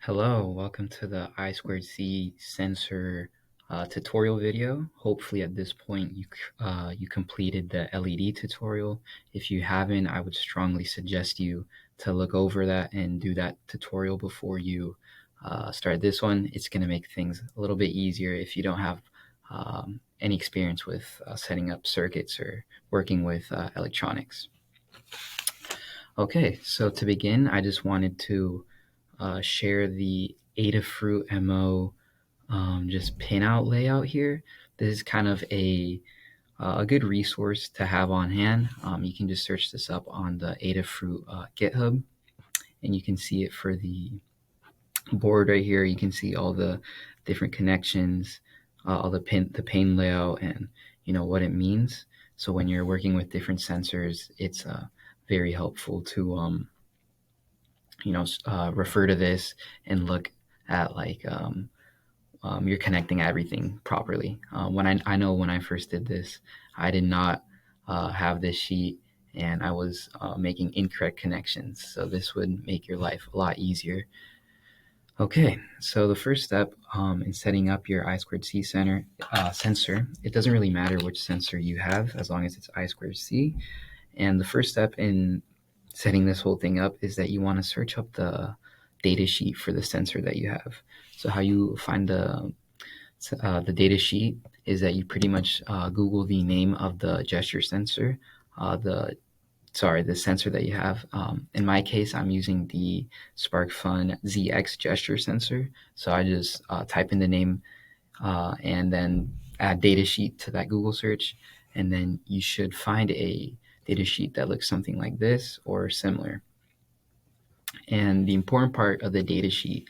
Hello, welcome to the I2C sensor tutorial video. Hopefully at this point you completed the LED tutorial. If you haven't, I would strongly suggest you to look over that and do that tutorial before you start this one. It's going to make things a little bit easier if you don't have any experience with setting up circuits or working with electronics. Okay, so to begin, I just wanted to share the Adafruit MO just pinout layout here. This is kind of a good resource to have on hand. You can just search this up on the Adafruit GitHub, and you can see it for the board right here. You can see all the different connections, all the pin layout, and what it means. So when you're working with different sensors, it's very helpful to refer to this and look at you're connecting everything properly. I know when I first did this, I did not have this sheet and I was making incorrect connections. So this would make your life a lot easier. Okay, so the first step in setting up your I2C sensor, it doesn't really matter which sensor you have as long as it's I2C. And the first step in setting this whole thing up is that you want to search up the data sheet for the sensor that you have. So how you find the data sheet is that you pretty much Google the name of the gesture sensor, the sensor that you have. In my case, I'm using the SparkFun ZX gesture sensor. So I just type in the name and then add data sheet to that Google search. And then you should find a data sheet that looks something like this or similar. And the important part of the data sheet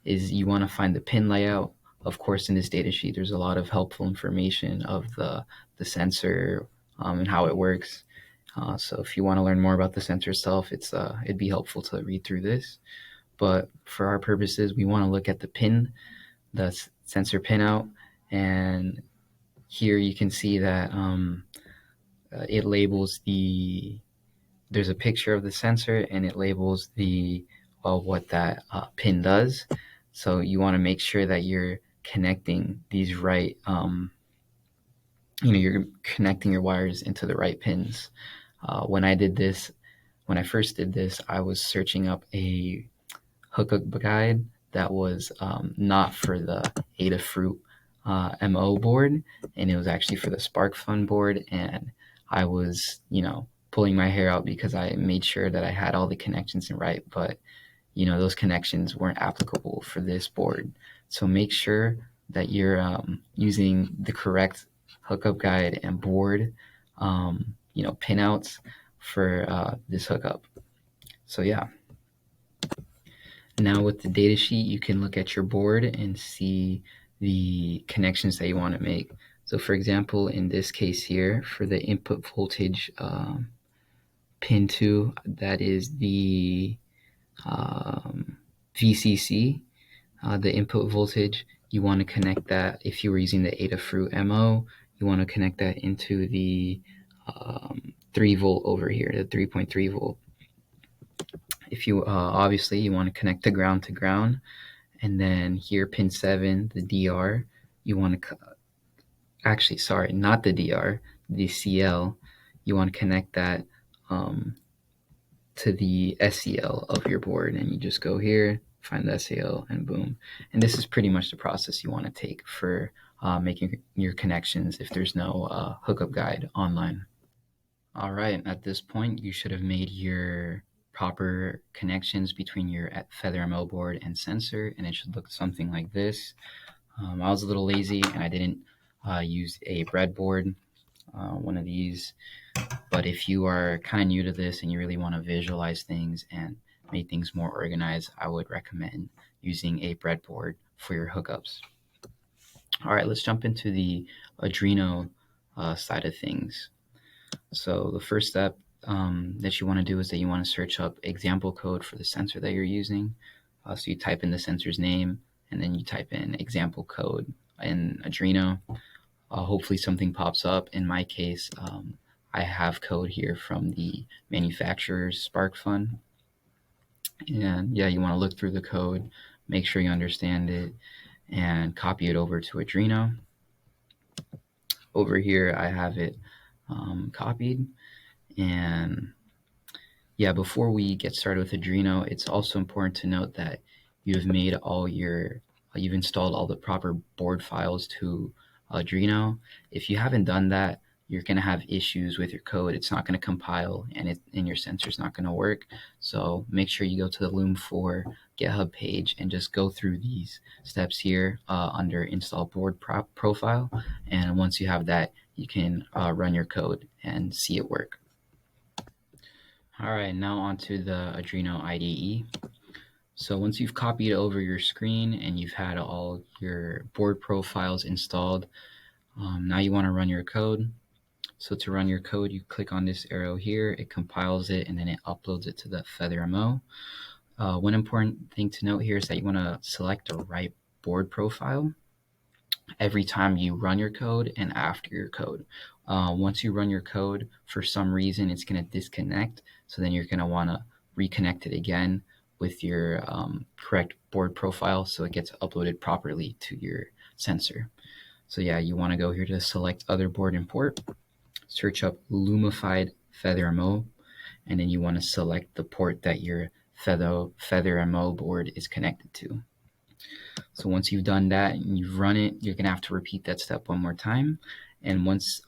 is you want to find the pin layout. Of course, in this data sheet, there's a lot of helpful information of the sensor and how it works. So if you want to learn more about the sensor itself, it'd be helpful to read through this. But for our purposes, we want to look at the sensor pinout, and here you can see that it labels there's a picture of the sensor and it labels what that pin does. So you want to make sure that you're connecting these right, you're connecting your wires into the right pins. When I first did this, I was searching up a hookup guide that was not for the Adafruit MO board, and it was actually for the SparkFun board. And I was, pulling my hair out because I made sure that I had all the connections in right, but those connections weren't applicable for this board. So make sure that you're using the correct hookup guide and board, pinouts for this hookup. So yeah. Now with the data sheet, you can look at your board and see the connections that you want to make. So for example, in this case here, for the input voltage pin 2, that is the VCC, the input voltage. You want to connect that, if you were using the Adafruit MO, you want to connect that into the 3 volt over here, the 3.3 volt. If you obviously you want to connect the ground to ground, and then here pin 7, the DR, you want to actually, sorry, not the DR, the CL, you want to connect that to the SCL of your board, and you just go here, find the SCL, and boom. And this is pretty much the process you want to take for making your connections if there's no hookup guide online. All right, at this point, you should have made your proper connections between your Feather MO board and sensor, and it should look something like this. I was a little lazy and I didn't use a breadboard, one of these. But if you are kind of new to this and you really want to visualize things and make things more organized, I would recommend using a breadboard for your hookups. All right, let's jump into the Arduino side of things. So the first step that you want to do is that you want to search up example code for the sensor that you're using. So you type in the sensor's name, and then you type in example code in Arduino. Hopefully something pops up. In my case, I have code here from the manufacturer's SparkFun. And yeah, you want to look through the code, make sure you understand it, and copy it over to Arduino. Over here, I have it copied. And yeah, before we get started with Arduino, it's also important to note that you've you've installed all the proper board files to Arduino. If you haven't done that, you're going to have issues with your code. It's not going to compile, and your sensor's not going to work. So make sure you go to the Loom 4 GitHub page and just go through these steps here under install board profile. And once you have that, you can run your code and see it work. All right, now onto the Arduino IDE. So once you've copied over your screen and you've had all your board profiles installed, now you want to run your code. So to run your code, you click on this arrow here, it compiles it, and then it uploads it to the FeatherMO. One important thing to note here is that you want to select the right board profile every time you run your code and after your code. Once you run your code, for some reason, it's going to disconnect. So then you're going to want to reconnect it again with your correct board profile so it gets uploaded properly to your sensor. So yeah, you want to go here to select other board import, search up Loomified FeatherMO, and then you want to select the port that your FeatherMO board is connected to. So once you've done that and you've run it, you're going to have to repeat that step one more time. And once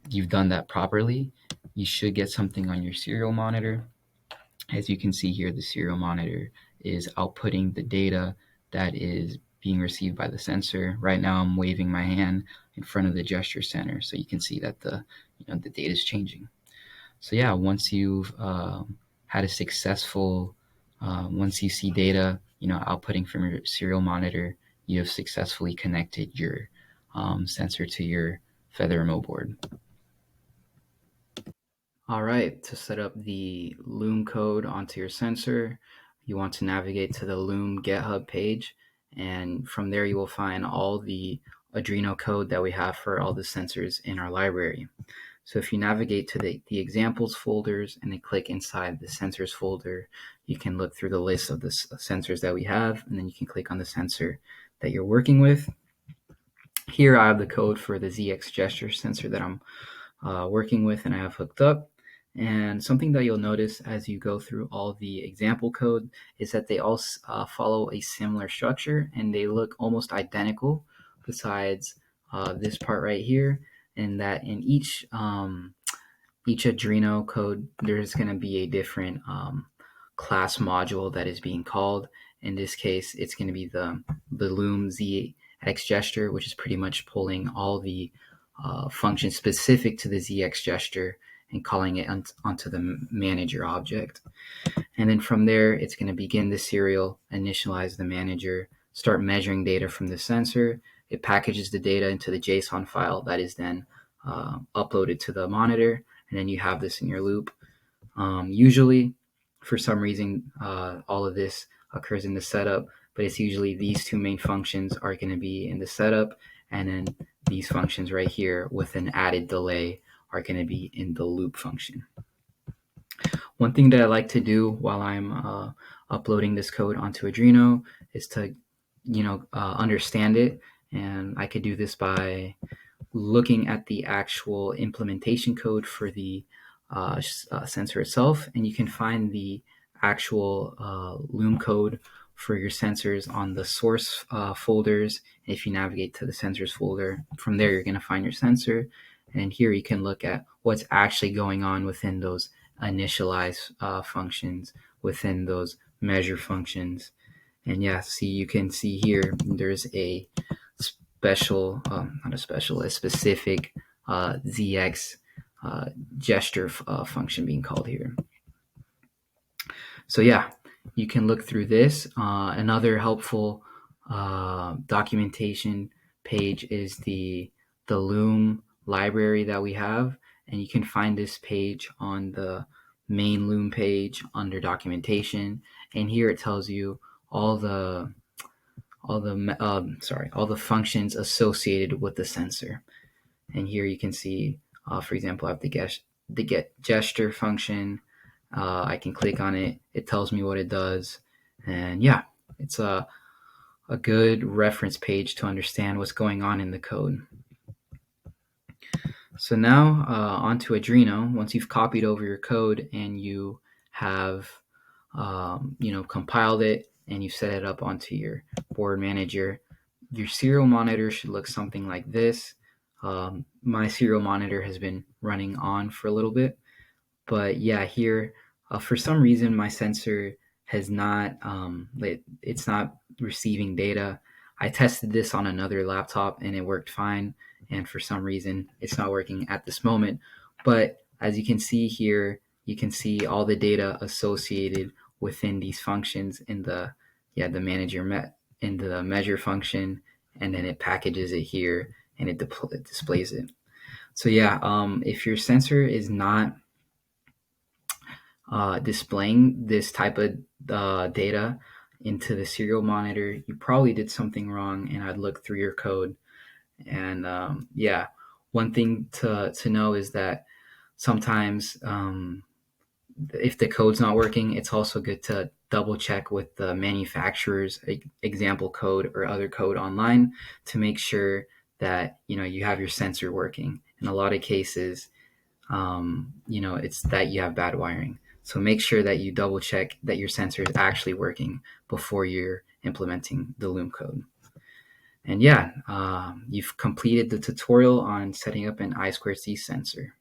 you've done that properly, you should get something on your serial monitor. As you can see here, the serial monitor is outputting the data that is being received by the sensor. Right now I'm waving my hand in front of the gesture center, so you can see that the data is changing. So yeah, once you've had a successful, once you see data, outputting from your serial monitor, you have successfully connected your sensor to your FeatherMO board. All right, to set up the Loom code onto your sensor, you want to navigate to the Loom GitHub page, and from there you will find all the Arduino code that we have for all the sensors in our library. So if you navigate to the examples folders and then click inside the sensors folder, you can look through the list of the sensors that we have, and then you can click on the sensor that you're working with. Here I have the code for the ZX gesture sensor that I'm working with and I have hooked up. And something that you'll notice as you go through all the example code is that they all follow a similar structure and they look almost identical, besides this part right here, and that in each Arduino code, there's going to be a different class module that is being called. In this case, it's going to be the Loom ZX gesture, which is pretty much pulling all the functions specific to the ZX gesture and calling it onto the manager object. And then from there, it's going to begin the serial, initialize the manager, start measuring data from the sensor. It packages the data into the JSON file that is then uploaded to the monitor, and then you have this in your loop. Usually, for some reason, all of this occurs in the setup, but it's usually these two main functions are going to be in the setup, and then these functions right here with an added delay are going to be in the loop function. One thing that I like to do while I'm uploading this code onto Arduino is to, understand it, and I could do this by looking at the actual implementation code for the sensor itself, and you can find the actual Loom code for your sensors on the source folders. If you navigate to the sensors folder, from there you're going to find your sensor, and here you can look at what's actually going on within those initialize functions, within those measure functions. And yeah, see, you can see here there's a specific ZX gesture function being called here. So yeah, you can look through this. Another helpful documentation page is the Loom library that we have, and you can find this page on the main Loom page under documentation. And here it tells you all the functions associated with the sensor. And here you can see, for example, I have the get gesture function, I can click on it. It tells me what it does. And yeah, it's a good reference page to understand what's going on in the code. So now onto Arduino. Once you've copied over your code and you have compiled it and you set it up onto your board manager, your serial monitor should look something like this. My serial monitor has been running on for a little bit, but yeah, here for some reason my sensor has not it's not receiving data. I tested this on another laptop and it worked fine, and for some reason it's not working at this moment. But as you can see here, you can see all the data associated within these functions in the in the measure function, and then it packages it here and it displays it. So yeah, if your sensor is not displaying this type of data into the serial monitor, you probably did something wrong, and I'd look through your code. And yeah, one thing to know is that sometimes if the code's not working, it's also good to double check with the manufacturer's example code or other code online to make sure that you have your sensor working. In a lot of cases, it's that you have bad wiring. So make sure that you double check that your sensor is actually working before you're implementing the Loom code. And yeah, you've completed the tutorial on setting up an I2C sensor.